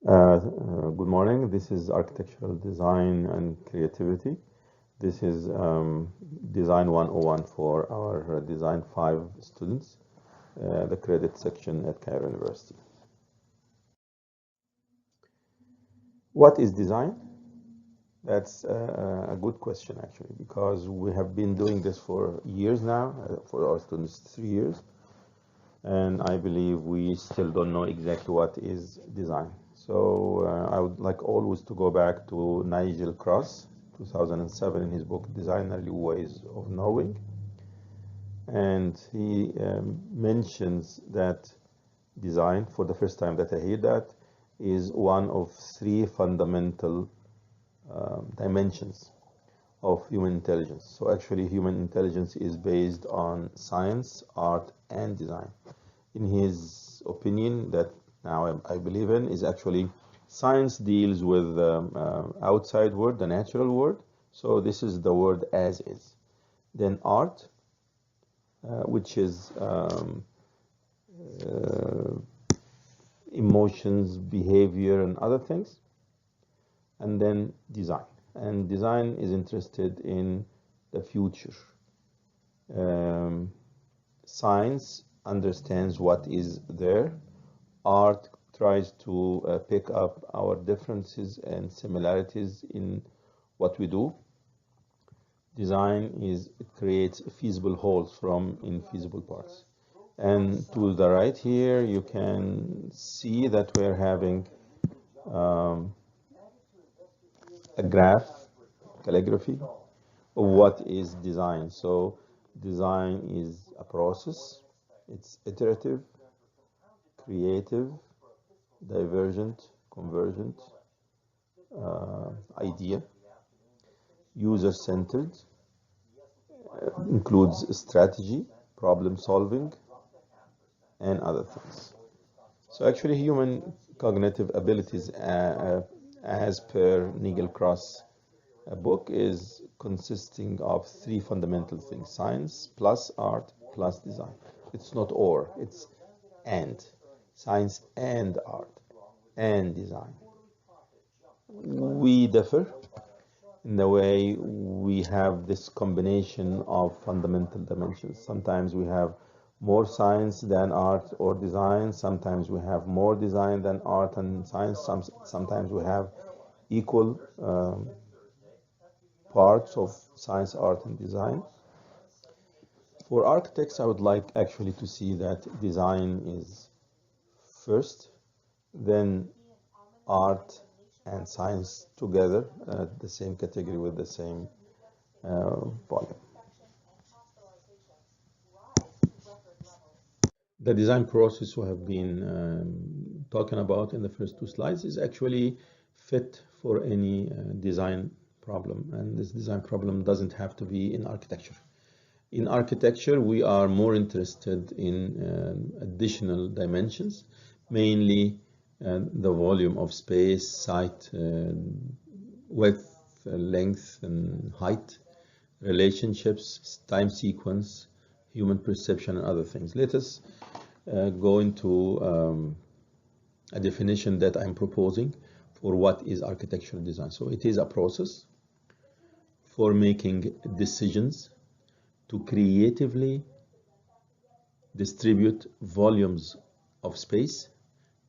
Good morning. This is architectural design and creativity. This is design 101 for our design 5 students, the credit section at Cairo University. What is design? That's a good question actually, because we have been doing this for years now, for our students 3 years, and I believe we still don't know exactly what is design. So I would like always to go back to Nigel Cross, 2007, in his book Design Early Ways of Knowing. And he mentions that design, for the first time that I hear that, is one of three fundamental dimensions of human intelligence. So actually human intelligence is based on science, art, and design. In his opinion, that now I believe in, is actually science deals with outside world, the natural world. So this is the world as is. Then art, which is emotions, behavior, and other things. And then design. And design is interested in the future. Science understands what is there. Art tries to pick up our differences and similarities in what we do. Design it creates feasible wholes from infeasible parts. And to the right here, you can see that we're having a graph, calligraphy, of what is design. So design is a process. It's iterative, creative, divergent, convergent, idea, user-centered, includes strategy, problem solving, and other things. So actually human cognitive abilities, as per Nigel Cross book, is consisting of three fundamental things: science plus art plus design. It's not or, it's and. Science and art and design. We differ in the way we have this combination of fundamental dimensions. Sometimes we have more science than art or design. Sometimes we have more design than art and science. Sometimes we have equal parts of science, art, and design. For architects, I would like actually to see that design is first, then art and science together at the same category with the same volume. The design process we have been talking about in the first two slides is actually fit for any design problem, and this design problem doesn't have to be in architecture. In architecture, we are more interested in additional dimensions, mainly the volume of space, site, width, length, and height, relationships, time sequence, human perception, and other things. Let us go into a definition that I'm proposing for what is architectural design. So it is a process for making decisions to creatively distribute volumes of space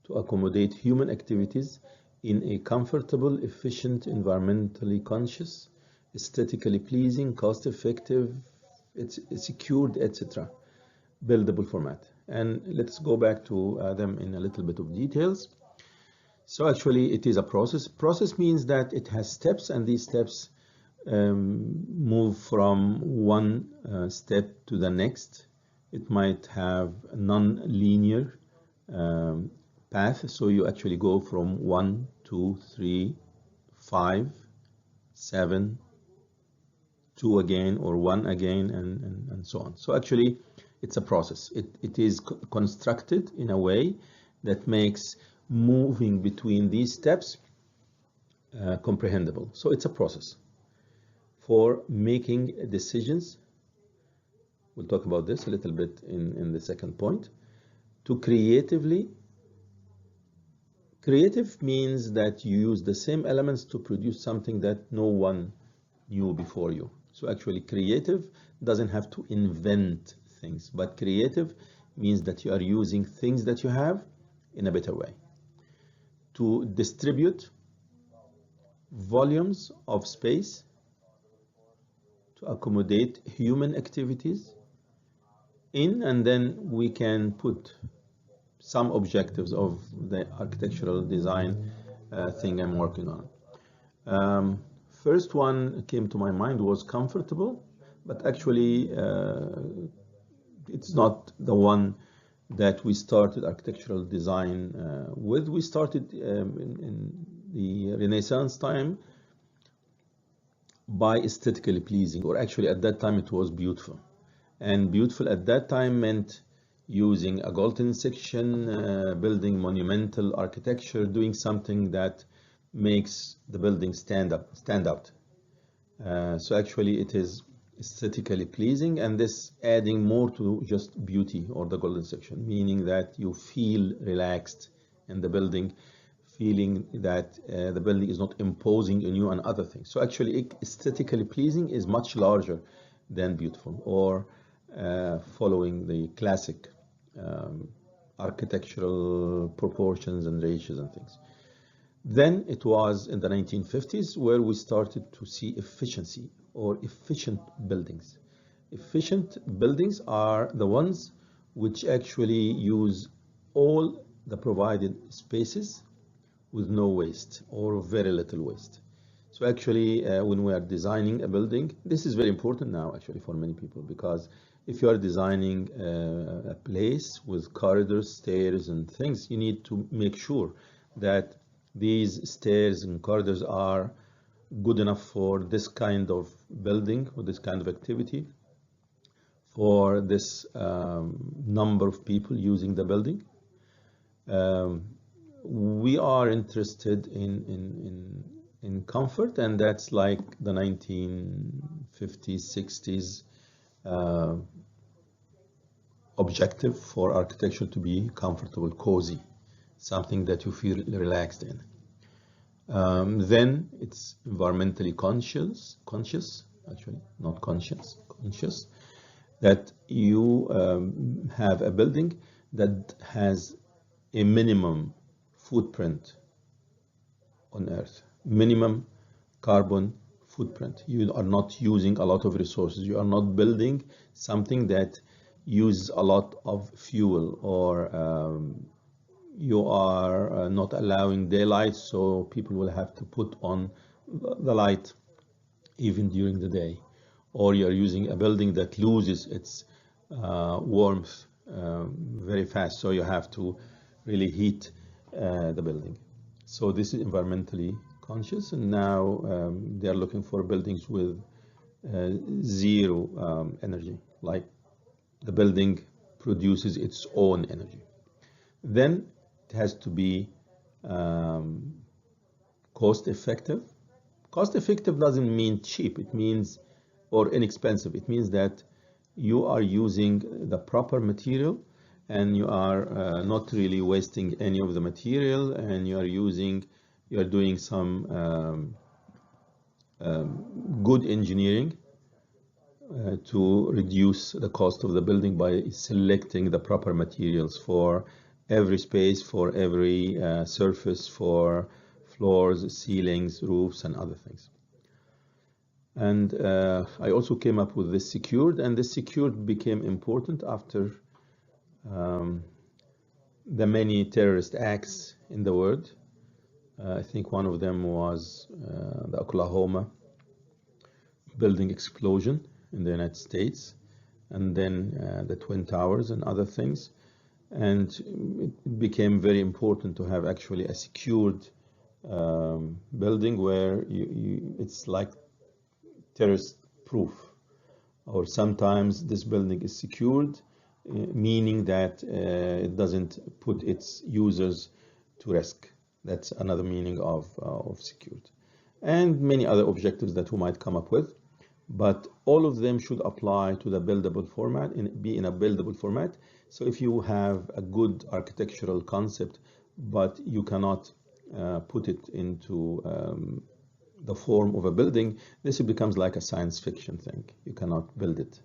to accommodate human activities in a comfortable, efficient, environmentally conscious, aesthetically pleasing, cost-effective, it's secured, etc. buildable format. And let's go back to them in a little bit of details. So actually it is a process. Process means that it has steps, and these steps move from one step to the next. It might have a non-linear path, so you actually go from 1, 2, 3, 5, 7, 2 again, or 1 again, and so on. So actually it's a process. It is constructed in a way that makes moving between these steps comprehensible. So it's a process for making decisions. We'll talk about this a little bit in the second point. To creatively Creative means that you use the same elements to produce something that no one knew before you. So actually creative doesn't have to invent things, but creative means that you are using things that you have in a better way to distribute volumes of space to accommodate human activities in, and then we can put some objectives of the architectural design thing I'm working on. First one came to my mind was comfortable, but actually it's not the one that we started architectural design with. We started in the Renaissance time by aesthetically pleasing, or actually at that time it was beautiful. And beautiful at that time meant using a golden section, building monumental architecture, doing something that makes the building stand out. So actually it is aesthetically pleasing, and this adding more to just beauty or the golden section, meaning that you feel relaxed in the building, feeling that the building is not imposing on you and other things. So actually aesthetically pleasing is much larger than beautiful, or following the classic architectural proportions and ratios and things. Then it was in the 1950s where we started to see efficiency or efficient buildings. Efficient buildings are the ones which actually use all the provided spaces with no waste or very little waste. So actually when we are designing a building, this is very important now actually for many people, because if you are designing a place with corridors, stairs and things, you need to make sure that these stairs and corridors are good enough for this kind of building or this kind of activity, for this number of people using the building. We are interested in comfort, and that's like the 1950s, 60s objective for architecture, to be comfortable, cozy, something that you feel relaxed in. Then it's environmentally conscious, actually, not conscious, that you have a building that has a minimum footprint on Earth, minimum carbon footprint. You are not using a lot of resources. You are not building something that uses a lot of fuel, or you are not allowing daylight, so people will have to put on the light even during the day. Or you're using a building that loses its warmth very fast, so you have to really heat the building. So this is environmentally conscious, and now they are looking for buildings with zero energy, like the building produces its own energy. Then it has to be cost effective. Cost effective doesn't mean cheap, it means, or inexpensive. It means that you are using the proper material, and you are not really wasting any of the material, and you are doing some good engineering to reduce the cost of the building by selecting the proper materials for every space, for every surface, for floors, ceilings, roofs, and other things. And I also came up with this secured, and this secured became important after the many terrorist acts in the world. I think one of them was the Oklahoma building explosion in the United States, and then the Twin Towers and other things. And it became very important to have actually a secured building where it's like terrorist proof, or sometimes this building is secured, meaning that it doesn't put its users to risk. That's another meaning of secured. And many other objectives that we might come up with, but all of them should apply to the buildable format and be in a buildable format. So if you have a good architectural concept, but you cannot put it into the form of a building, this becomes like a science fiction thing. You cannot build it.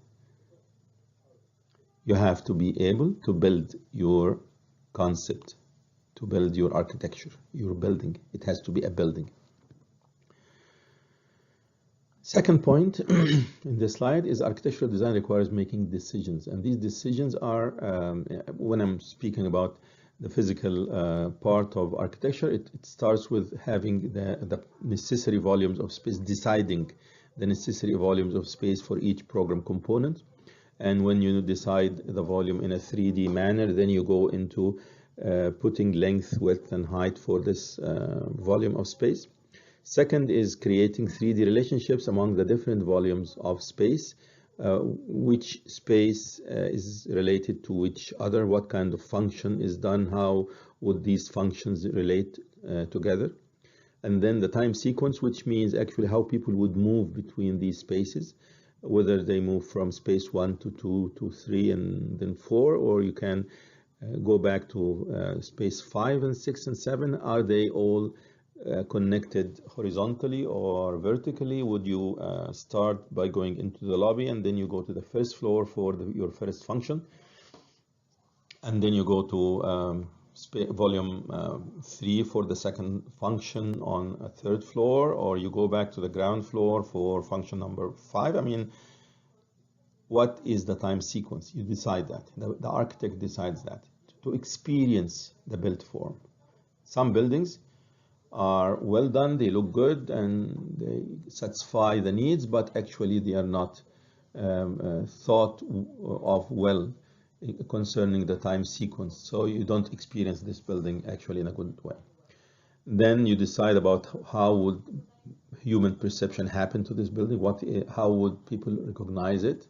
You have to be able to build your concept, to build your architecture, your building. It has to be a building. Second point in this slide is architectural design requires making decisions. And these decisions are, when I'm speaking about the physical part of architecture, it starts with having the necessary volumes of space, deciding the necessary volumes of space for each program component. And when you decide the volume in a 3D manner, then you go into putting length, width, and height for this volume of space. Second is creating 3D relationships among the different volumes of space. Which space is related to which other, what kind of function is done, how would these functions relate together. And then the time sequence, which means actually how people would move between these spaces, whether they move from space 1 to 2 to 3 and then 4, or you can go back to space 5 and 6 and 7. Are they all connected horizontally or vertically? Would you start by going into the lobby and then you go to the first floor for your first function, and then you go to volume 3 for the second function on a third floor, or you go back to the ground floor for function number 5? I mean, what is the time sequence? You decide that. The architect decides that to experience the built form. Some buildings are well done, they look good, and they satisfy the needs, but actually they are not thought of well concerning the time sequence. So you don't experience this building actually in a good way. Then you decide about how would human perception happen to this building, how would people recognize it,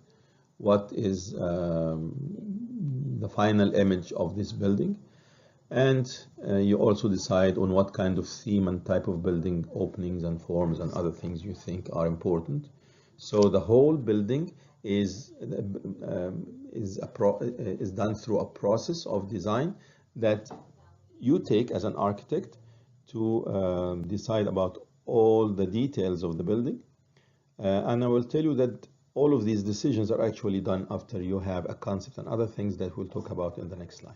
what is the final image of this building. And you also decide on what kind of theme and type of building, openings and forms and other things you think are important. So the whole building is done through a process of design that you take as an architect to decide about all the details of the building. And I will tell you that all of these decisions are actually done after you have a concept and other things that we'll talk about in the next slide.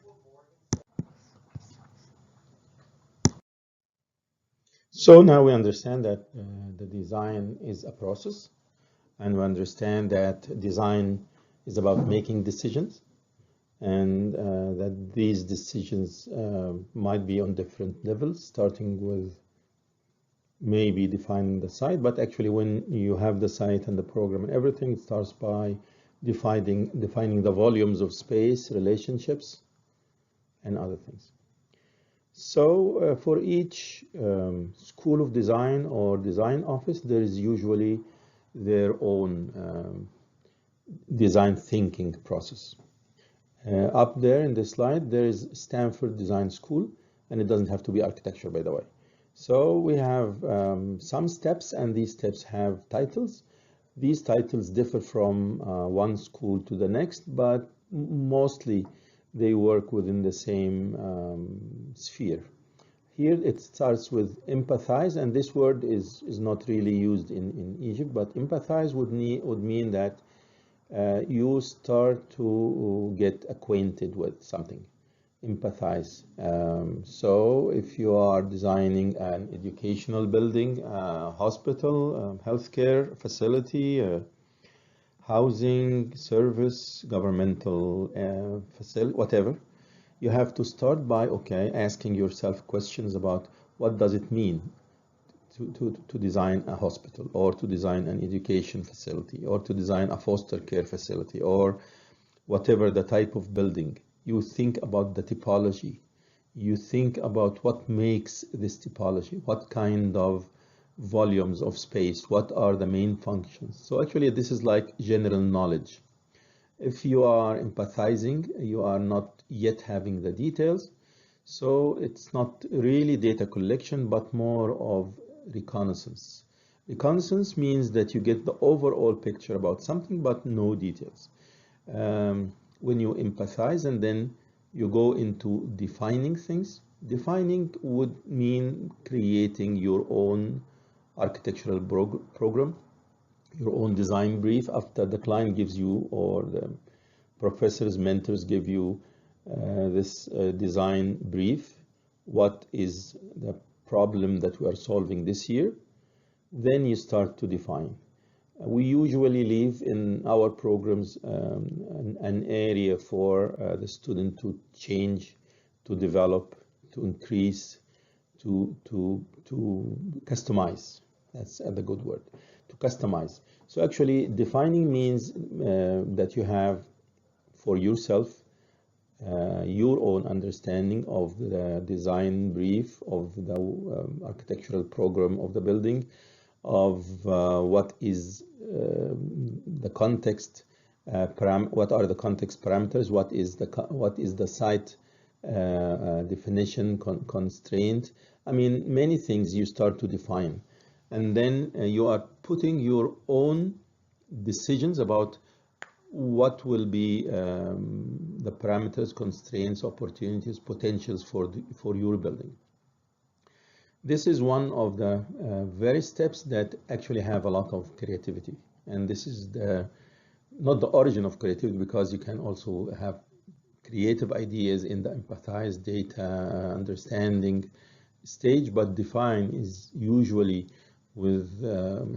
So now we understand that the design is a process, and we understand that design is about making decisions, and that these decisions might be on different levels, starting with maybe defining the site, but actually when you have the site and the program and everything, it starts by defining the volumes of space, relationships, and other things. So for each school of design or design office, there is usually their own design thinking process. Up there in this slide, there is Stanford Design School, and it doesn't have to be architecture, by the way. So we have some steps, and these steps have titles. These titles differ from one school to the next, but mostly they work within the same sphere. Here it starts with empathize, and this word is not really used in Egypt, but empathize would mean that you start to get acquainted with something. Empathize. So if you are designing an educational building, hospital, healthcare facility, housing, service, governmental facility, whatever, you have to start by, asking yourself questions about what does it mean to design a hospital, or to design an education facility, or to design a foster care facility, or whatever the type of building. You think about the typology. You think about what makes this typology, what kind of volumes of space, what are the main functions. So actually this is like general knowledge. If you are empathizing, you are not yet having the details. So it's not really data collection, but more of reconnaissance. Reconnaissance means that you get the overall picture about something, but no details. When you empathize and then you go into defining things, Defining would mean creating your own architectural program, your own design brief after the client gives you, or the professors, mentors give you this design brief. What is the problem that we are solving this year? Then you start to define. We usually leave in our programs an area for the student to change, to develop, to increase, to customize. That's the good word, to customize. So actually defining means that you have for yourself your own understanding of the design brief, of the architectural program of the building, of what is the context, what are the context parameters, what is the site definition constraint. I mean, many things you start to define, and then you are putting your own decisions about what will be the parameters, constraints, opportunities, potentials for your building. This is one of the very steps that actually have a lot of creativity, and this is not the origin of creativity, because you can also have creative ideas in the empathize, data understanding stage, but define is usually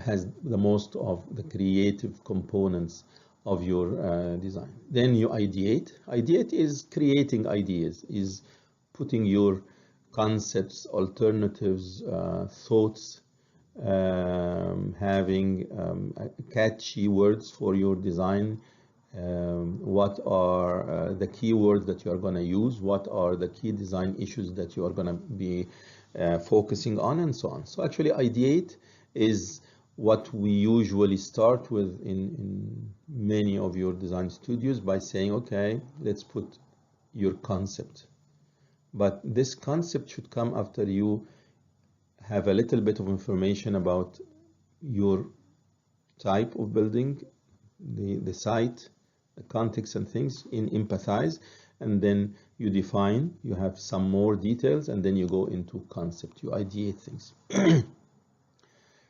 has the most of the creative components of your design. Then you ideate. Ideate is creating ideas, is putting your concepts, alternatives, thoughts, having catchy words for your design. What are the keywords that you are going to use? What are the key design issues that you are going to be focusing on, and so on. So actually ideate is what we usually start with in many of your design studios, by saying, okay, let's put your concept. But this concept should come after you have a little bit of information about your type of building, the site, the context and things in empathize, and then you define, you have some more details, and then you go into concept, you ideate things.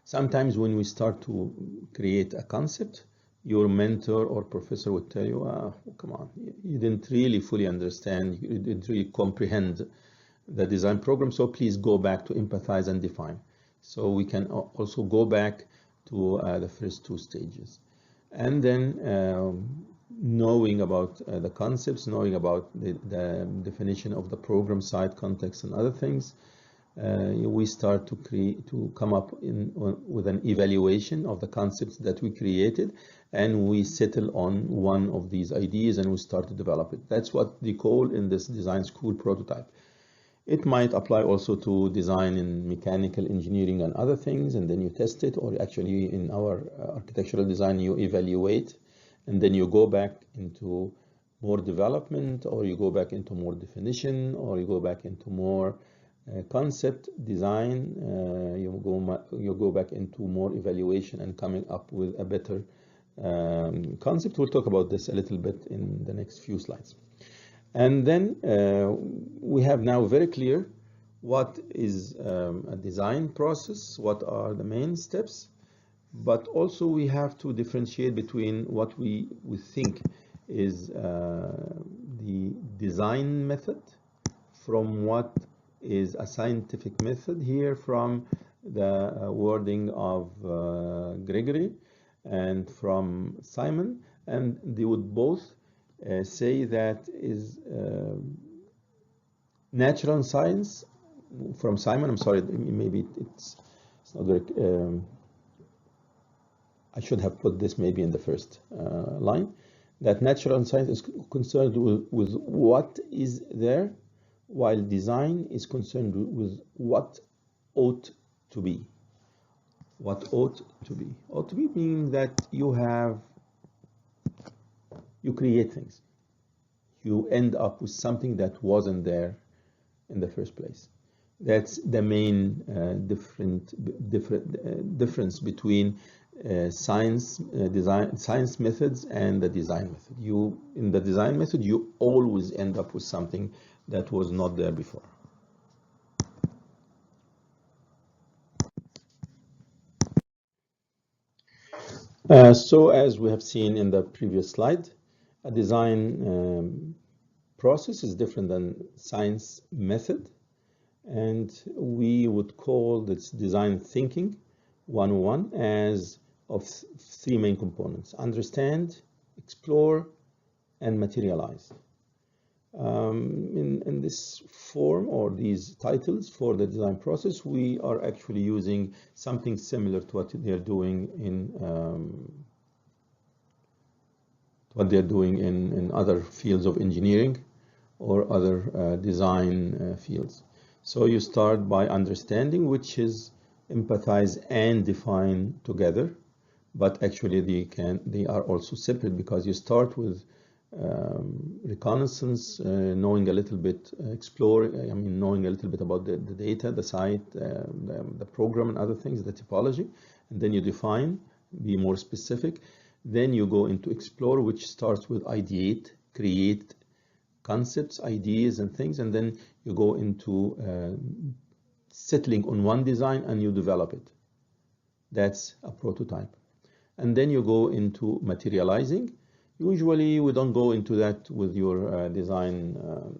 Sometimes when we start to create a concept, your mentor or professor would tell you, oh, come on, you didn't really fully understand, you didn't really comprehend the design program, so please go back to empathize and define. So we can also go back to the first two stages. And then knowing about the concepts, knowing about the definition of the program, site, context, and other things, we start to come up with an evaluation of the concepts that we created, and we settle on one of these ideas and we start to develop it. That's what they call in this design school prototype. It might apply also to design in mechanical engineering and other things, and then you test it, or actually in our architectural design you evaluate, and then you go back into more development, or you go back into more definition, or you go back into more concept design, you go back into more evaluation and coming up with a better concept. We'll talk about this a little bit in the next few slides. And then we have now very clear what is a design process, what are the main steps, but also we have to differentiate between what we think is the design method from what is a scientific method, here from the wording of Gregory and from Simon, and they would both say that is natural science from Simon. I'm sorry, maybe it's not very, I should have put this maybe in the first line, that natural science is concerned with what is there, while design is concerned with what ought to be. What ought to be. Ought to be meaning that you create things. You end up with something that wasn't there in the first place. That's the main difference between science methods and the design method. In the design method, you always end up with something that was not there before. So as we have seen in the previous slide, a design process is different than science method, and we would call this design thinking 101 as of three main components: understand, explore, and materialize. In this form or these titles for the design process, we are actually using something similar to what they're doing in other fields of engineering or other design fields. So you start by understanding, which is empathize and define together, but actually they are also separate, because you start with reconnaissance, knowing a little bit, knowing a little bit about the data, the site, the program and other things, the typology, and then you define, be more specific. Then you go into explore, which starts with ideate, create concepts, ideas and things, and then you go into settling on one design and you develop it. That's a prototype. And then you go into materializing. Usually we don't go into that with your design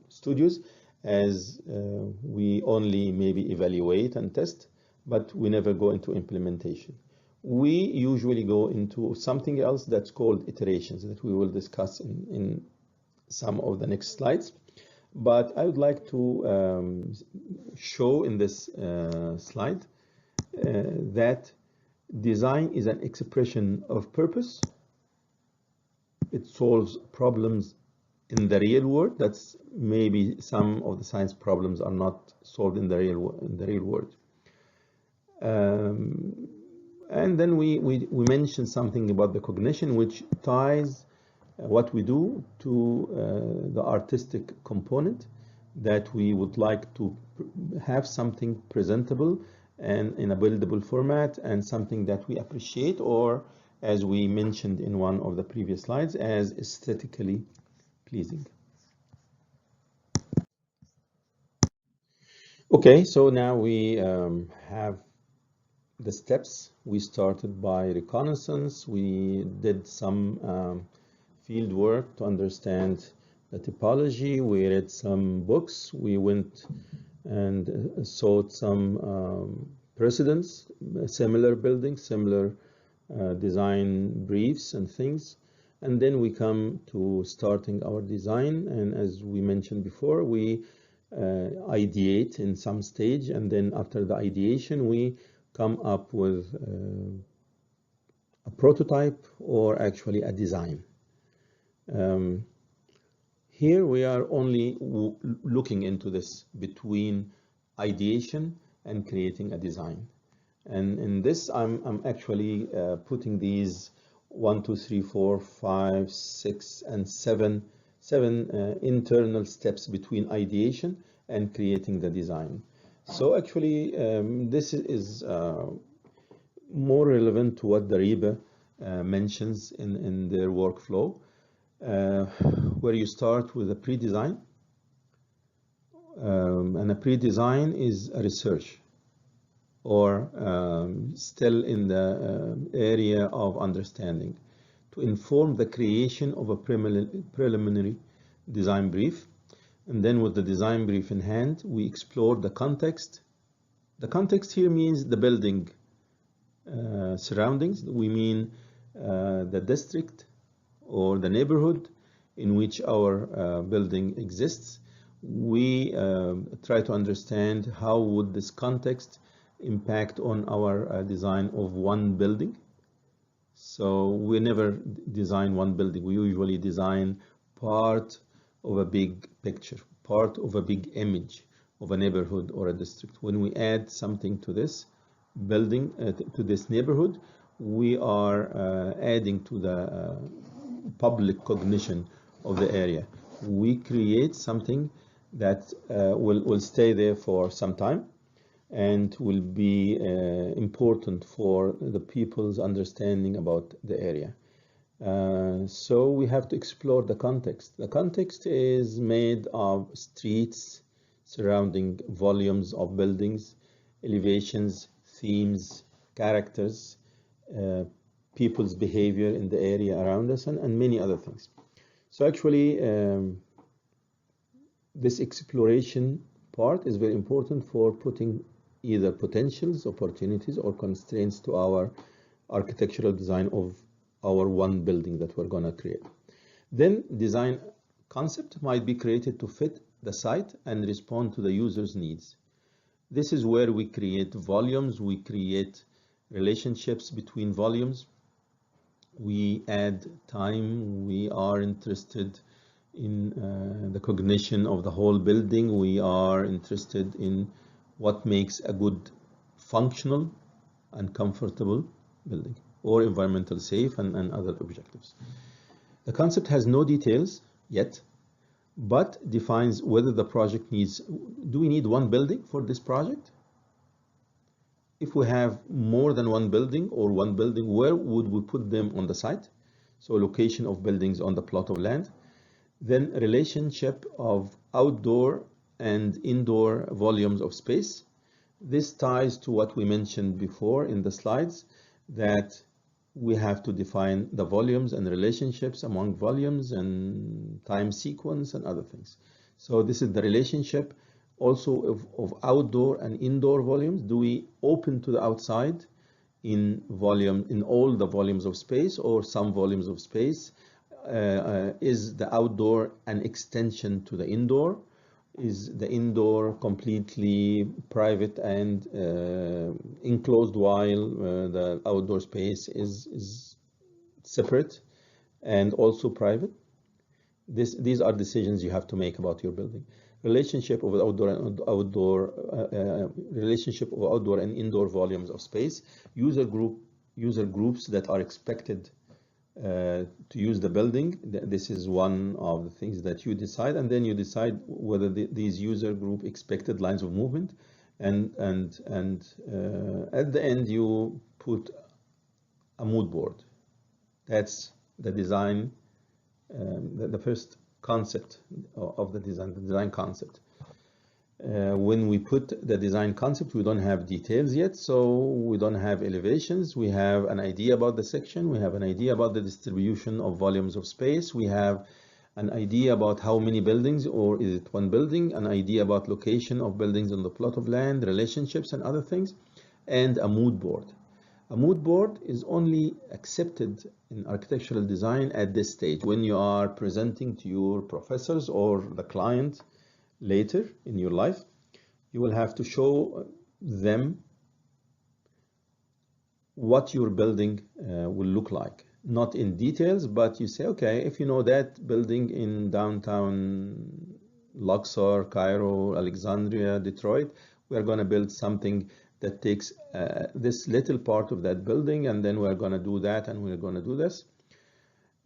studios, as we only maybe evaluate and test, but we never go into implementation. We usually go into something else that's called iterations, that we will discuss in some of the next slides. But I would like to show in this slide that design is an expression of purpose. It solves problems in the real world. That's maybe some of the science problems are not solved in the real world. And then we mentioned something about the cognition, which ties what we do to the artistic component, that we would like to have something presentable and in a buildable format, and something that we appreciate, or as we mentioned in one of the previous slides, as aesthetically pleasing. Okay, so now we have the steps. We started by reconnaissance. We did some field work to understand the typology. We read some books. We went and sought some precedents, similar buildings, similar design briefs and things. And then we come to starting our design. And as we mentioned before, we ideate in some stage. And then after the ideation, we come up with a prototype, or actually a design. Here we are only looking into this between ideation and creating a design. And in this, I'm actually putting these 1, 2, 3, 4, 5, 6, and 7 internal steps between ideation and creating the design. So actually, this is more relevant to what the RIBA mentions in their workflow, where you start with a pre-design. And a pre-design is a research, or still in the area of understanding, to inform the creation of a preliminary design brief. And then with the design brief in hand, we explore the context. The context here means the building surroundings. We mean the district or the neighborhood in which our building exists. We try to understand how would this context impact on our design of one building. So we never design one building. We usually design part of a big picture, part of a big image of a neighborhood or a district. When we add something to this building, to this neighborhood, we are adding to the public cognition of the area. We create something that will stay there for some time and will be important for the people's understanding about the area. So we have to explore the context. The context is made of streets, surrounding volumes of buildings, elevations, themes, characters, people's behavior in the area around us, and many other things. So actually, this exploration part is very important for putting either potentials, opportunities, or constraints to our architectural design of our one building that we're going to create. Then design concept might be created to fit the site and respond to the user's needs. This is where we create volumes, we create relationships between volumes, we add time, we are interested in the cognition of the whole building, we are interested in what makes a good functional and comfortable building, or environmental safe and other objectives. The concept has no details yet, but defines whether the project needs, do we need one building for this project? If we have more than one building or one building, where would we put them on the site? So location of buildings on the plot of land. Then relationship of outdoor and indoor volumes of space. This ties to what we mentioned before in the slides, that we have to define the volumes and relationships among volumes and time sequence and other things. So this is the relationship also of outdoor and indoor volumes. Do we open to the outside in volume, in all the volumes of space, or some volumes of space? Is the outdoor an extension to the indoor? Is the indoor completely private and enclosed, while the outdoor space is separate and also private? These are decisions you have to make about your building. Relationship of outdoor and relationship of outdoor and indoor volumes of space. User groups that are expected to use the building. This is one of the things that you decide, and then you decide whether these user group expected lines of movement, and at the end you put a mood board. That's the design, the first concept of the design concept. When we put the design concept, we don't have details yet, so we don't have elevations. We have an idea about the section, we have an idea about the distribution of volumes of space, we have an idea about how many buildings, or is it one building, an idea about location of buildings on the plot of land, relationships and other things, and a mood board. A mood board is only accepted in architectural design at this stage, when you are presenting to your professors or the client later in your life. You will have to show them what your building will look like. Not in details, but you say, okay, if you know that building in downtown Luxor, Cairo, Alexandria, Detroit, we are going to build something that takes this little part of that building, and then we're going to do that, and we're going to do this.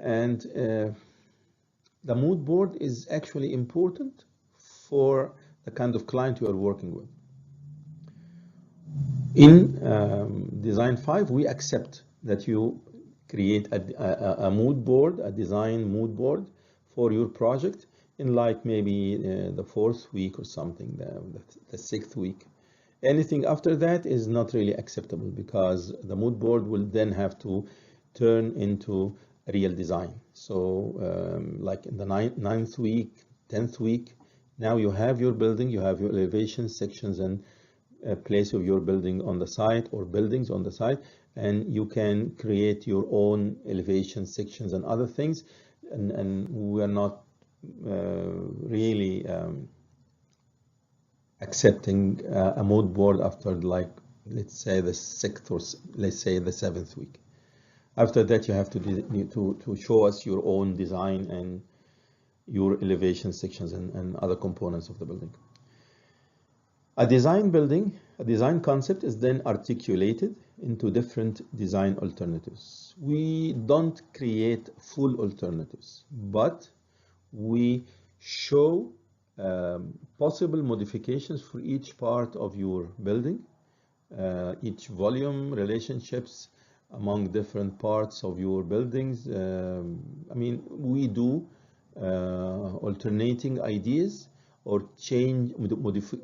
And the mood board is actually important for the kind of client you are working with. In Design 5, we accept that you create a mood board, a design mood board for your project in like maybe the 4th week or something, the 6th week. Anything after that is not really acceptable, because the mood board will then have to turn into a real design. So like in the 9th week, 10th week, now you have your building, you have your elevation sections and place of your building on the site, or buildings on the site, and you can create your own elevation sections and other things. And we are not really accepting a mood board after, like, let's say the 6th or let's say the 7th week. After that, you have to show us your own design and your elevation sections and other components of the building. A design concept is then articulated into different design alternatives. We don't create full alternatives, but we show possible modifications for each part of your building, each volume, relationships among different parts of your buildings. I mean, we do alternating ideas or change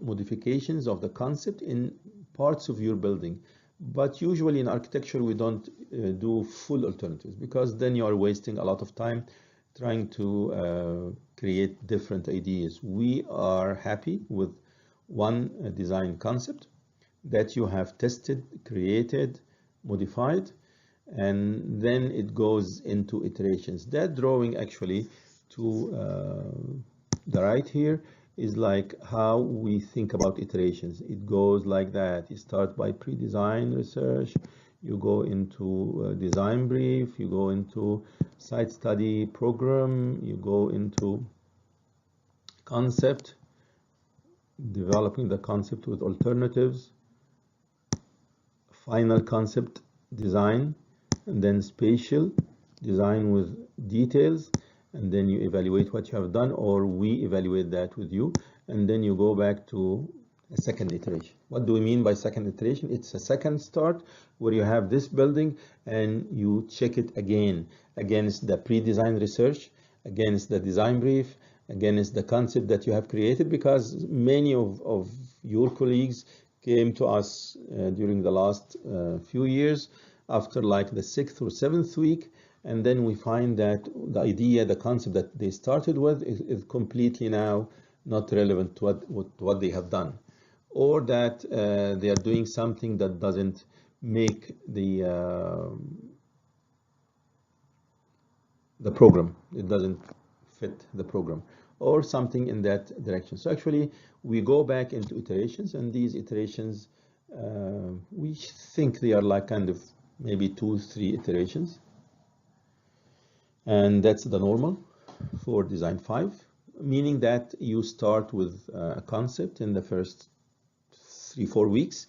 modifications of the concept in parts of your building, But usually in architecture, we don't do full alternatives, because then you are wasting a lot of time trying to create different ideas. We are happy with one design concept that you have tested, created, modified, and then it goes into iterations. That drawing actually to the right here is like how we think about iterations. It goes like that. You start by pre-design research, you go into design brief, you go into site study program, you go into concept, developing the concept with alternatives, final concept design, and then spatial design with details, and then you evaluate what you have done, or we evaluate that with you, and then you go back to a second iteration. What do we mean by second iteration? It's a second start where you have this building and you check it again against the pre-design research, against the design brief, against the concept that you have created, because many of your colleagues came to us during the last few years after like the 6th or 7th week, and then we find that the idea, the concept that they started with is completely now not relevant to what they have done, or that they are doing something that doesn't make the program. It doesn't fit the program, or something in that direction. So actually, we go back into iterations, and these iterations, we think they are like kind of maybe 2-3 iterations. And that's the normal for design 5, meaning that you start with a concept in the first 3-4 weeks.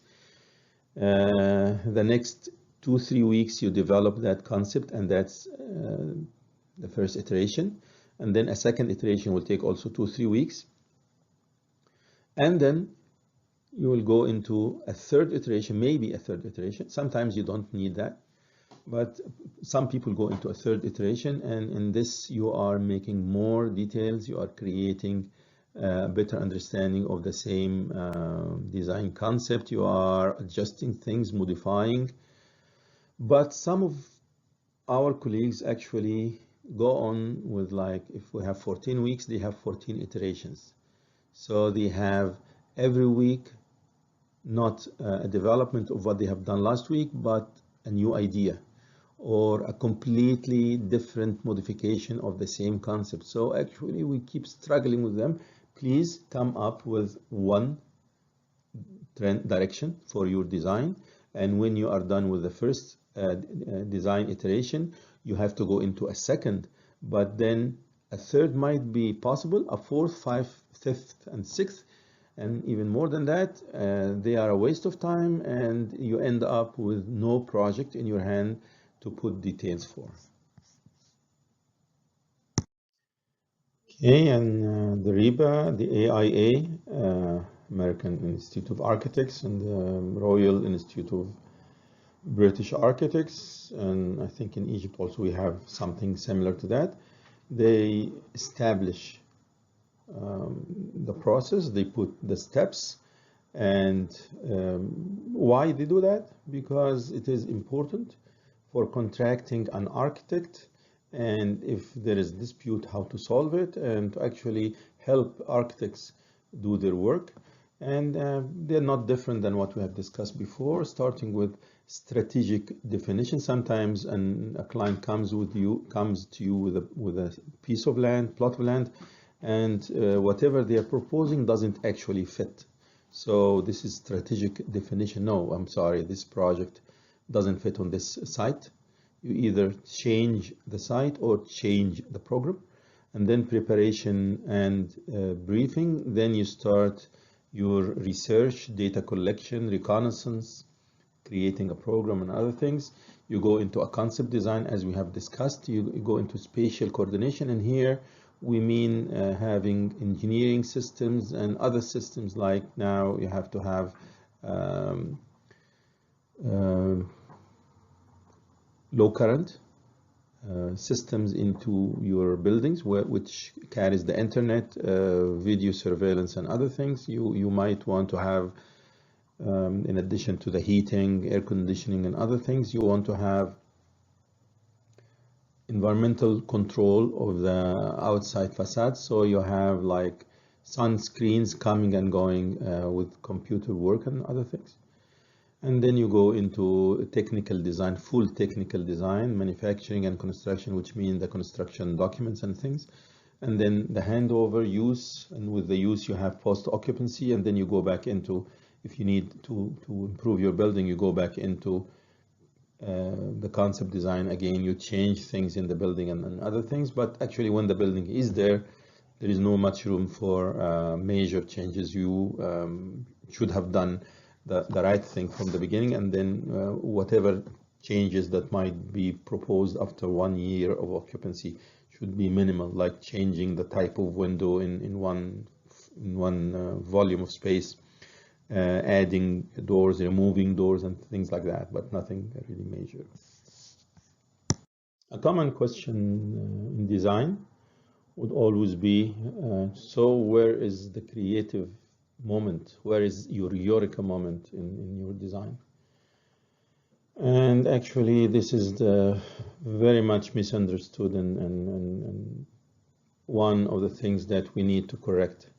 The next 2-3 weeks, you develop that concept, and that's the first iteration. And then a second iteration will take also 2-3 weeks. And then you will go into a third iteration, maybe a third iteration. Sometimes you don't need that, but some people go into a third iteration, and in this you are making more details, you are creating a better understanding of the same design concept, you are adjusting things, modifying. But some of our colleagues actually go on with, like, if we have 14 weeks, they have 14 iterations. So they have every week not a development of what they have done last week, but a new idea or a completely different modification of the same concept. So actually we keep struggling with them. Please come up with one trend direction for your design, and when you are done with the first design iteration, you have to go into a second, but then a third might be possible, a fourth, fifth, and sixth, and even more than that. They are a waste of time, and you end up with no project in your hand to put details for. Okay, and the RIBA, the AIA, American Institute of Architects, and the Royal Institute of British Architects, and I think in Egypt also we have something similar to that. They establish the process, they put the steps, and why they do that? Because it is important for contracting an architect, and if there is dispute, how to solve it, and to actually help architects do their work. And they're not different than what we have discussed before, starting with strategic definition. Sometimes a client comes to you with a piece of land, plot of land, and whatever they are proposing doesn't actually fit. So this is strategic definition. No, I'm sorry, this project doesn't fit on this site. You either change the site or change the program. And then preparation and briefing. Then you start your research, data collection, reconnaissance, creating a program and other things. You go into a concept design, as we have discussed. You go into spatial coordination, and here we mean having engineering systems and other systems, like now you have to have low current systems into your buildings, which carries the internet, video surveillance, and other things. You might want to have In addition to the heating, air conditioning, and other things, you want to have environmental control of the outside facade. So you have like sun screens coming and going with computer work and other things. And then you go into technical design, full technical design, manufacturing and construction, which means the construction documents and things. And then the handover use, and with the use you have post occupancy, and then you go back into, if you need to improve your building, you go back into the concept design again. You change things in the building and other things, but actually when the building is there, there is no much room for major changes. You should have done the right thing from the beginning, and then whatever changes that might be proposed after 1 year of occupancy should be minimal, like changing the type of window in one volume of space, adding doors, removing doors, and things like that, but nothing really major. A common question in design would always be, so where is the creative moment? Where is your eureka moment in your design? And actually, this is very much misunderstood, and one of the things that we need to correct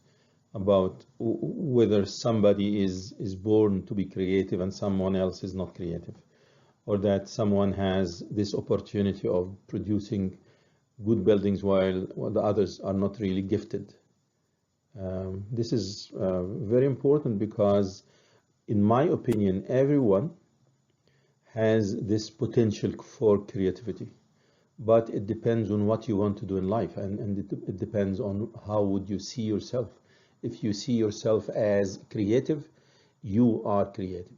about whether somebody is born to be creative and someone else is not creative, or that someone has this opportunity of producing good buildings while the others are not really gifted. This is very important because, in my opinion, everyone has this potential for creativity, but it depends on what you want to do in life, and it depends on how would you see yourself. If you see yourself as creative, you are creative.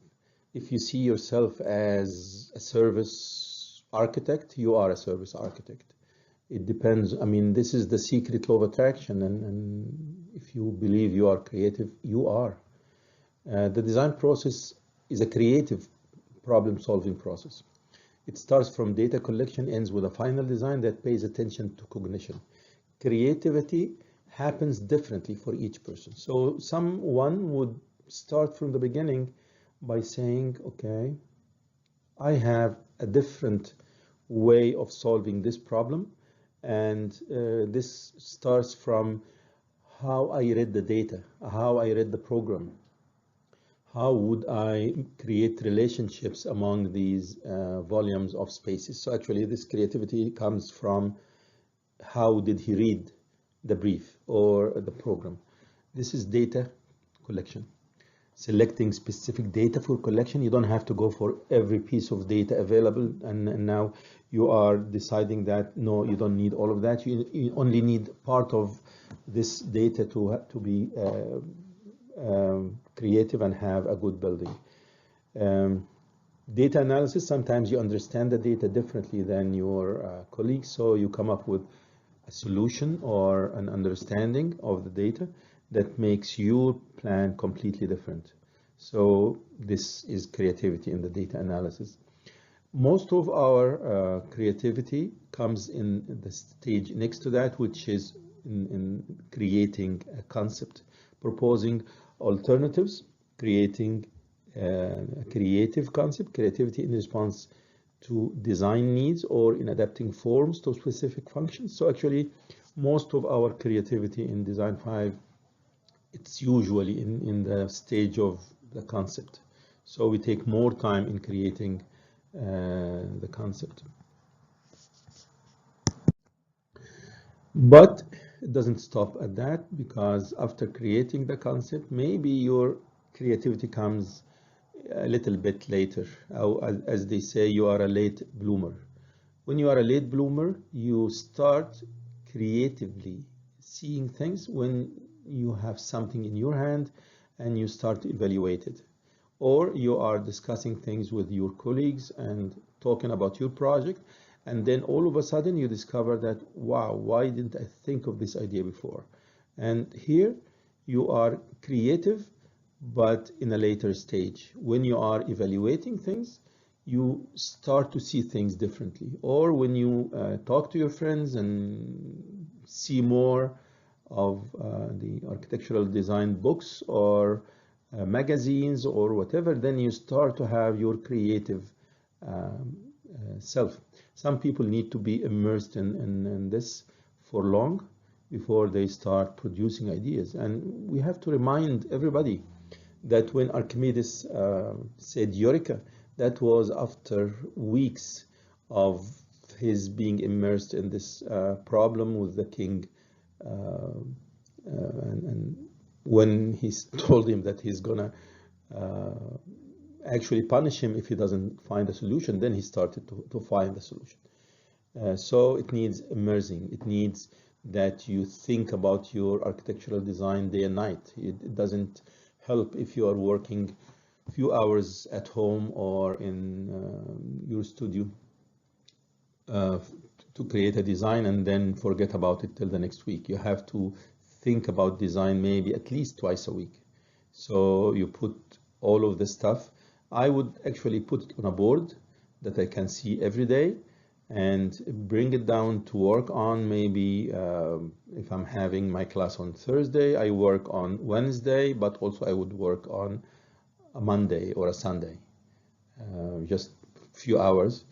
If you see yourself as a service architect, you are a service architect. It depends. I mean, this is the secret law of attraction, and if you believe you are creative, you are. The design process is a creative problem-solving process. It starts from data collection, ends with a final design that pays attention to cognition. Creativity happens differently for each person. So someone would start from the beginning by saying, okay, I have a different way of solving this problem, and this starts from how I read the data, how I read the program. How would I create relationships among these volumes of spaces? So actually this creativity comes from how did he read the brief or the program. This is data collection. Selecting specific data for collection. You don't have to go for every piece of data available, and now you are deciding that no, you don't need all of that. You only need part of this data to be creative and have a good building. Data analysis, sometimes you understand the data differently than your colleagues, so you come up with a solution or an understanding of the data that makes your plan completely different. So this is creativity in the data analysis. Most of our creativity comes in the stage next to that, which is in creating a concept, proposing alternatives, creating a creative concept, creativity in response to design needs or in adapting forms to specific functions. So actually, most of our creativity in Design 5, it's usually in the stage of the concept. So we take more time in creating the concept. But it doesn't stop at that, because after creating the concept, maybe your creativity comes a little bit later. As they say, you are a late bloomer. When you are a late bloomer, you start creatively seeing things when you have something in your hand and you start to evaluate it. Or you are discussing things with your colleagues and talking about your project, and then all of a sudden you discover that, wow, why didn't I think of this idea before? And here you are creative, but in a later stage. When you are evaluating things, you start to see things differently. Or when you talk to your friends and see more of the architectural design books, or magazines or whatever, then you start to have your creative self. Some people need to be immersed in this for long before they start producing ideas. And we have to remind everybody that when Archimedes said Eureka, that was after weeks of his being immersed in this problem with the king. And when he told him that he's gonna actually punish him if he doesn't find a solution, then he started to find a solution. So it needs immersing. It needs that you think about your architectural design day and night. It doesn't help if you are working a few hours at home or in your studio to create a design and then forget about it till the next week. You have to think about design maybe at least twice a week. So you put all of the stuff. I would actually put it on a board that I can see every day and bring it down to work on. Maybe if I'm having my class on Thursday, I work on Wednesday, but also I would work on a Monday or a Sunday, just a few hours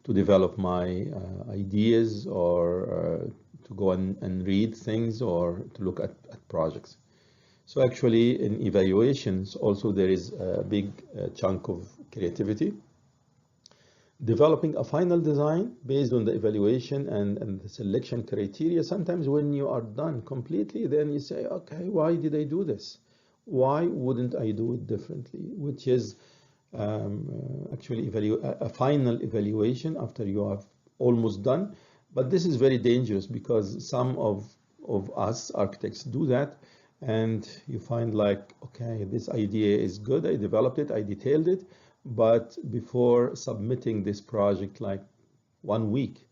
to develop my ideas or to go and read things or to look at projects. So actually in evaluations also there is a big chunk of creativity. Developing a final design based on the evaluation and the selection criteria. Sometimes when you are done completely, then you say, okay, why did I do this? Why wouldn't I do it differently? Which is actually a final evaluation after you have almost done. But this is very dangerous because some of us architects do that, and you find like, okay, this idea is good, I developed it, I detailed it, but before submitting this project, like 1 week,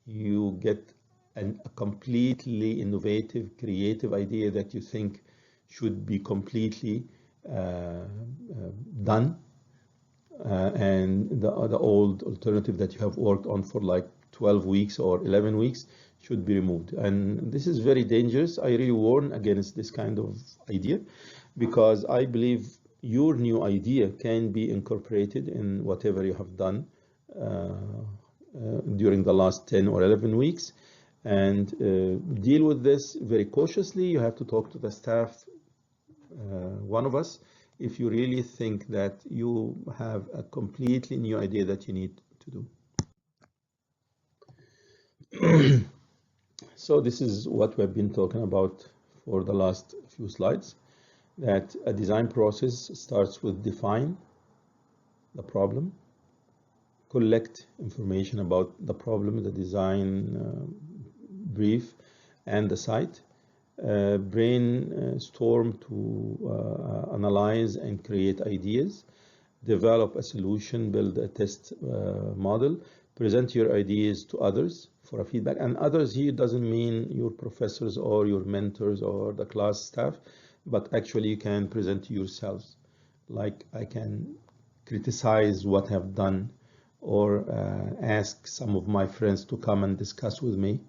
you get a completely innovative, creative idea that you think should be completely done. And the old alternative that you have worked on for like 12 weeks or 11 weeks should be removed. And this is very dangerous. I really warn against this kind of idea because I believe your new idea can be incorporated in whatever you have done during the last 10 or 11 weeks. And deal with this very cautiously. You have to talk to the staff, one of us, if you really think that you have a completely new idea that you need to do. So this is what we've been talking about for the last few slides, that a design process starts with define the problem, collect information about the problem, the design brief, and the site, brainstorm to analyze and create ideas, develop a solution, build a test model, present your ideas to others for a feedback. And others here doesn't mean your professors or your mentors or the class staff, but actually you can present to yourselves. Like I can criticize what I've done or ask some of my friends to come and discuss with me.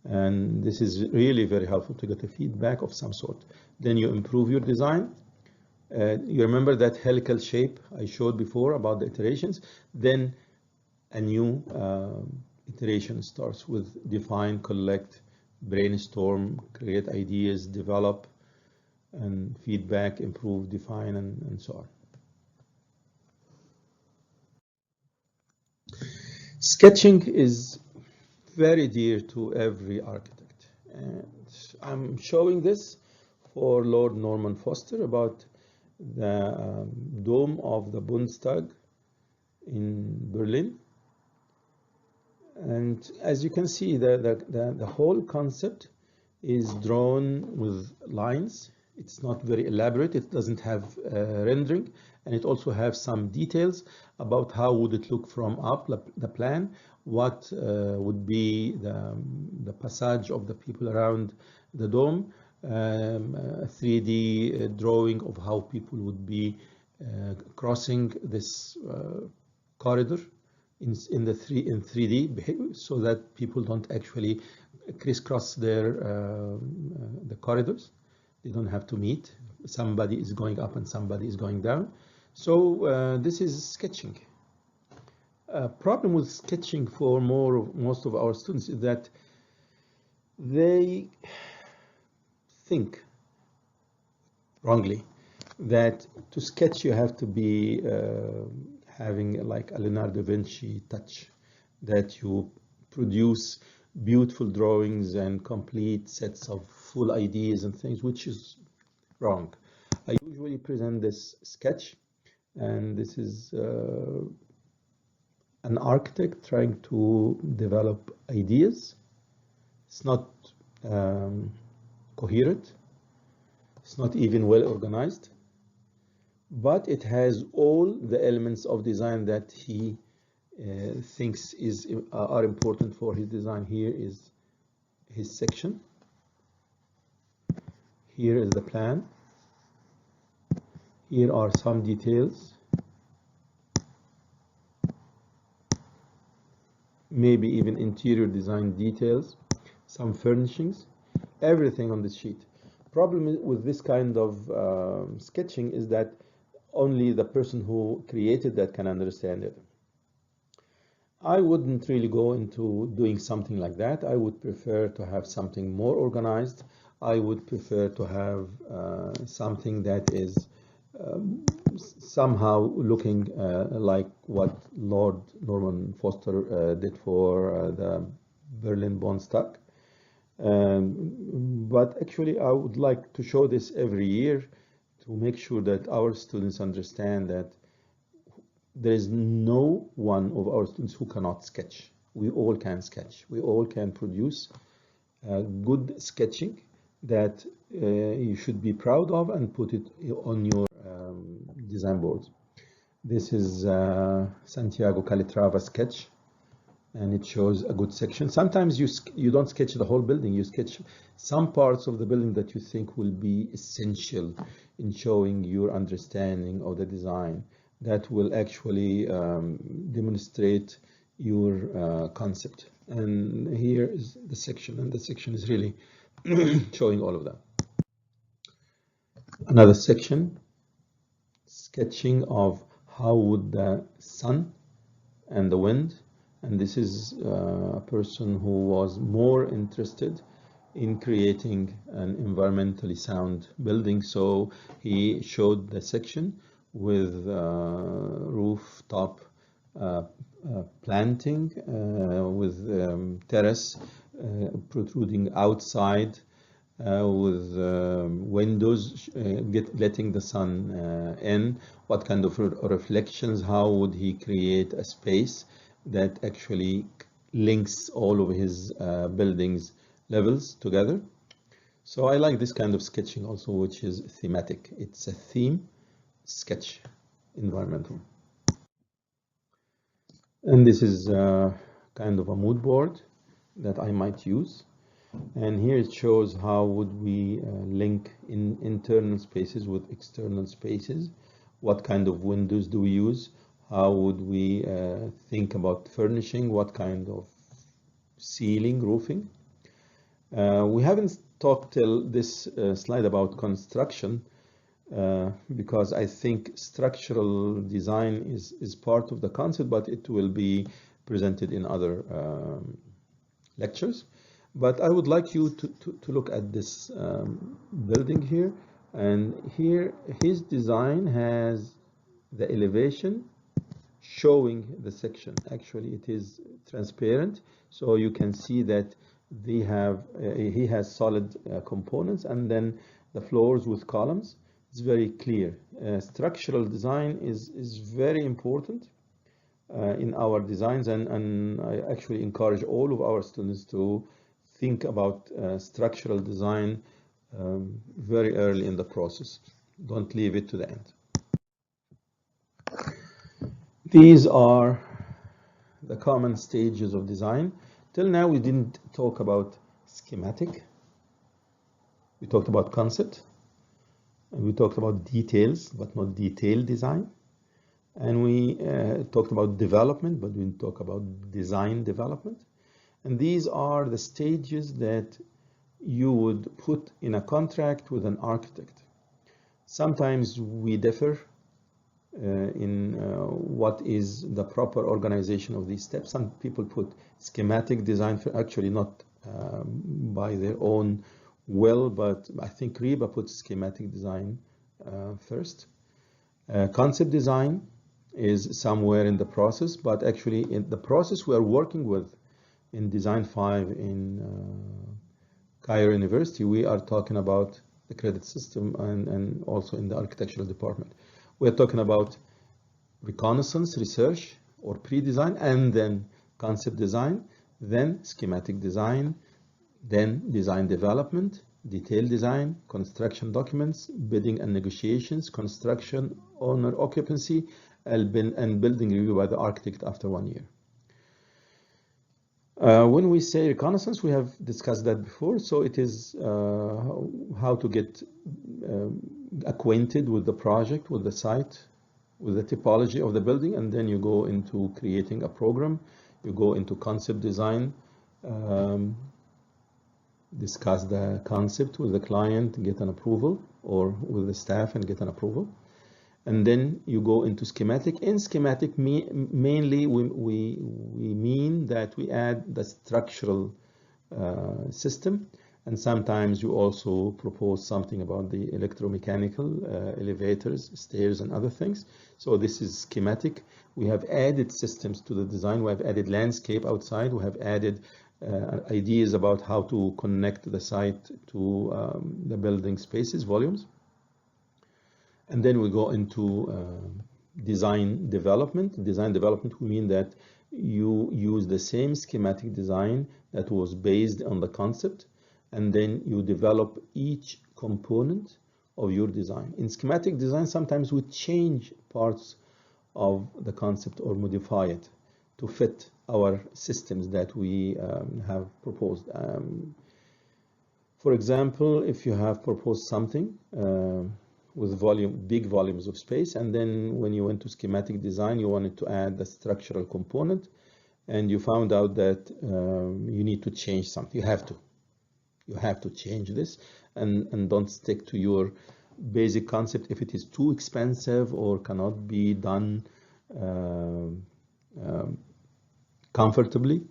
And this is really very helpful to get a feedback of some sort. Then you improve your design. You remember that helical shape I showed before about the iterations. Then a new iteration starts with define, collect, brainstorm, create ideas, develop, and feedback, improve, define, and so on. Sketching is very dear to every architect. And I'm showing this for Lord Norman Foster about the dome of the Bundestag in Berlin. And as you can see, the whole concept is drawn with lines. It's not very elaborate. It doesn't have rendering, and it also has some details about how would it look from up the plan, what would be the passage of the people around the dome, a 3D drawing of how people would be crossing this corridor in 3D, so that people don't actually crisscross the corridors. They don't have to meet somebody is going up and somebody is going down. So this is sketching. Problem with sketching for most of our students is that they think wrongly that to sketch you have to be having like a Leonardo da Vinci touch, that you produce beautiful drawings and complete sets of full ideas and things, which is wrong. I usually present this sketch, and this is an architect trying to develop ideas. It's not coherent. It's not even well organized, but it has all the elements of design that he thinks are important for his design. Here is his section. Here is the plan. Here are some details. Maybe even interior design details, some furnishings, everything on this sheet. Problem with this kind of sketching is that only the person who created that can understand it. I wouldn't really go into doing something like that. I would prefer to have something more organized. I would prefer to have something that is somehow looking like what Lord Norman Foster did for the Berlin Bundestag. But actually, I would like to show this every year to make sure that our students understand that there is no one of our students who cannot sketch. We all can sketch. We all can produce good sketching that you should be proud of and put it on your design boards. This is Santiago Calatrava sketch, and it shows a good section. Sometimes you don't sketch the whole building, you sketch some parts of the building that you think will be essential in showing your understanding of the design, that will actually demonstrate your concept. And here is the section, and the section is really showing all of that. Another section, sketching of how would the sun and the wind, and this is a person who was more interested in creating an environmentally sound building, so he showed the section with rooftop planting with terrace protruding outside with windows letting the sun in, what kind of reflections, how would he create a space that actually links all of his buildings levels together. So I like this kind of sketching also, which is thematic. It's a theme sketch, environmental. And this is kind of a mood board that I might use. And here it shows how would we link in internal spaces with external spaces. What kind of windows do we use? How would we think about furnishing? What kind of ceiling, roofing? We haven't talked till this slide about construction because I think structural design is part of the concept, but it will be presented in other lectures. But I would like you to look at this building here, and here his design has the elevation showing the section. Actually, it is transparent, so you can see that he has solid components and then the floors with columns. It's very clear. Structural design is very important in our designs, and I actually encourage all of our students to think about structural design very early in the process. Don't leave it to the end. These are the common stages of design. Till now, we didn't talk about schematic. We talked about concept. And we talked about details, but not detailed design. And we talked about development, but we didn't talk about design development. And these are the stages that you would put in a contract with an architect. Sometimes we differ in what is the proper organization of these steps. Some people put schematic design, for actually not by their own will, but I think RIBA puts schematic design first. Concept design is somewhere in the process, but actually in the process we are working with in Design 5 in Cairo University, we are talking about the credit system and also in the architectural department. We're talking about reconnaissance research or pre-design, and then concept design, then schematic design, then design development, detailed design, construction documents, bidding and negotiations, construction owner occupancy, and building review by the architect after 1 year. When we say reconnaissance, we have discussed that before. So it is how to get acquainted with the project, with the site, with the typology of the building, and then you go into creating a program. You go into concept design, discuss the concept with the client, get an approval, or with the staff and get an approval. And then you go into schematic. In schematic, mainly we mean that we add the structural system, and sometimes you also propose something about the electromechanical, elevators, stairs, and other things. So this is schematic. We have added systems to the design. We have added landscape outside. We have added ideas about how to connect the site to the building spaces, volumes. And then we go into design development. Design development, we mean that you use the same schematic design that was based on the concept, and then you develop each component of your design. In schematic design, sometimes we change parts of the concept or modify it to fit our systems that we have proposed. For example, if you have proposed something with big volumes of space, and then when you went to schematic design, you wanted to add the structural component, and you found out that you need to change something. You have to change this, and don't stick to your basic concept if it is too expensive or cannot be done comfortably.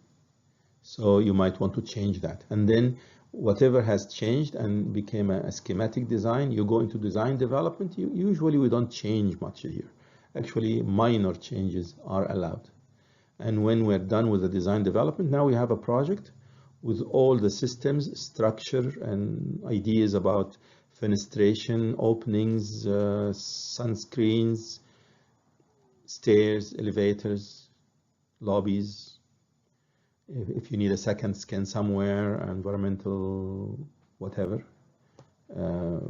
So you might want to change that, and then whatever has changed and became a schematic design, you go into design development. Usually we don't change much here. Actually, minor changes are allowed. And when we're done with the design development, now we have a project with all the systems, structure, and ideas about fenestration, openings, sunscreens, stairs, elevators, lobbies. If you need a second skin somewhere, environmental, whatever. I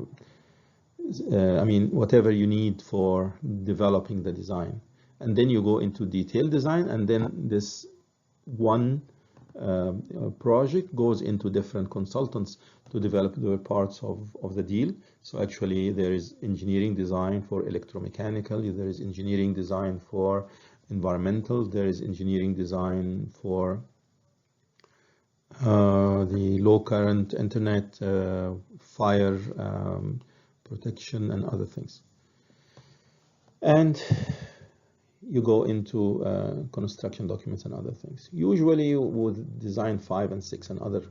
mean, whatever you need for developing the design. And then you go into detailed design, and then this one project goes into different consultants to develop the parts of the deal. So actually there is engineering design for electromechanical, there is engineering design for environmental, there is engineering design for the low current internet, fire protection, and other things. And you go into construction documents and other things. Usually with design 5 and 6 and other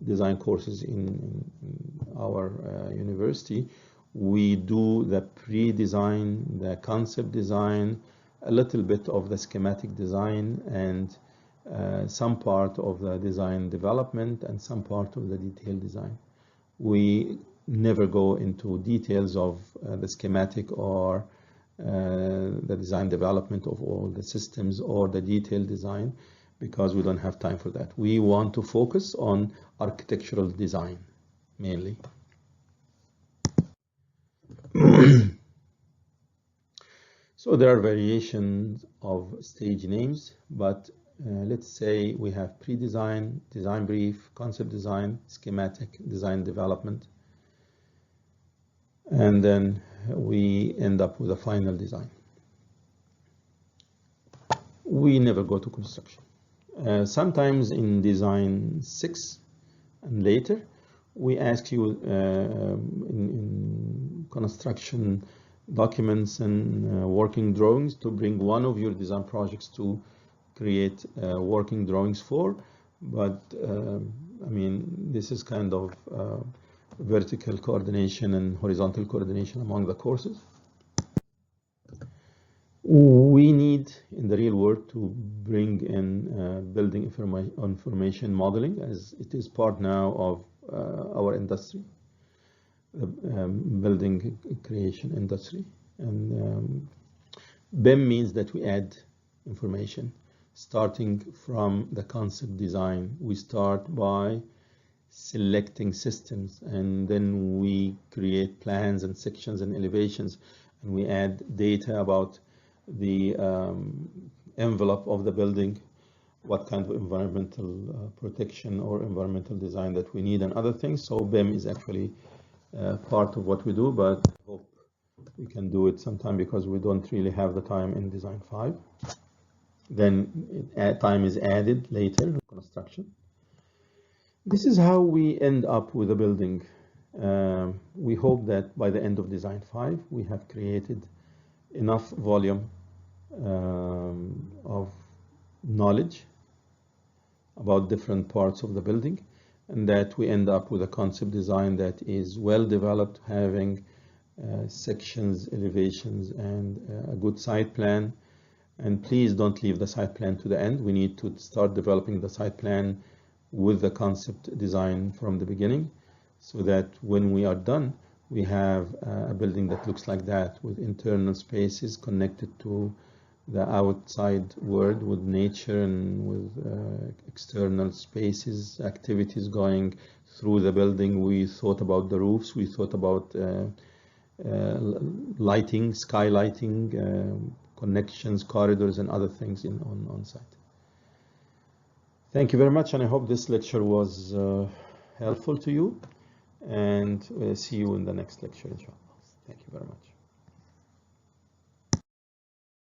design courses in our university, we do the pre-design, the concept design, a little bit of the schematic design, and some part of the design development, and some part of the detailed design. We never go into details of the schematic or the design development of all the systems or the detailed design, because we don't have time for that. We want to focus on architectural design mainly. So there are variations of stage names, but let's say we have pre-design, design brief, concept design, schematic, design development, and then we end up with a final design. We never go to construction. Sometimes in design 6 and later, we ask you in construction documents and working drawings to bring one of your design projects to create working drawings for. But I mean, this is kind of vertical coordination and horizontal coordination among the courses. We need in the real world to bring in building information modeling, as it is part now of our industry, the building creation industry. And BIM means that we add information starting from the concept design. We start by selecting systems, and then we create plans and sections and elevations, and we add data about the envelope of the building, what kind of environmental protection or environmental design that we need, and other things. So BIM is actually part of what we do, but I hope we can do it sometime because we don't really have the time in Design 5. Then time is added later in construction. This is how we end up with a building. We hope that by the end of Design 5, we have created enough volume of knowledge about different parts of the building, and that we end up with a concept design that is well developed, having sections, elevations, and a good site plan. And please don't leave the site plan to the end. We need to start developing the site plan with the concept design from the beginning, so that when we are done, we have a building that looks like that, with internal spaces connected to the outside world, with nature and with external spaces, activities going through the building. We thought about the roofs, we thought about lighting, skylighting, connections, corridors, and other things on site. Thank you very much, and I hope this lecture was helpful to you, and see you in the next lecture, inshallah. Thank you very much.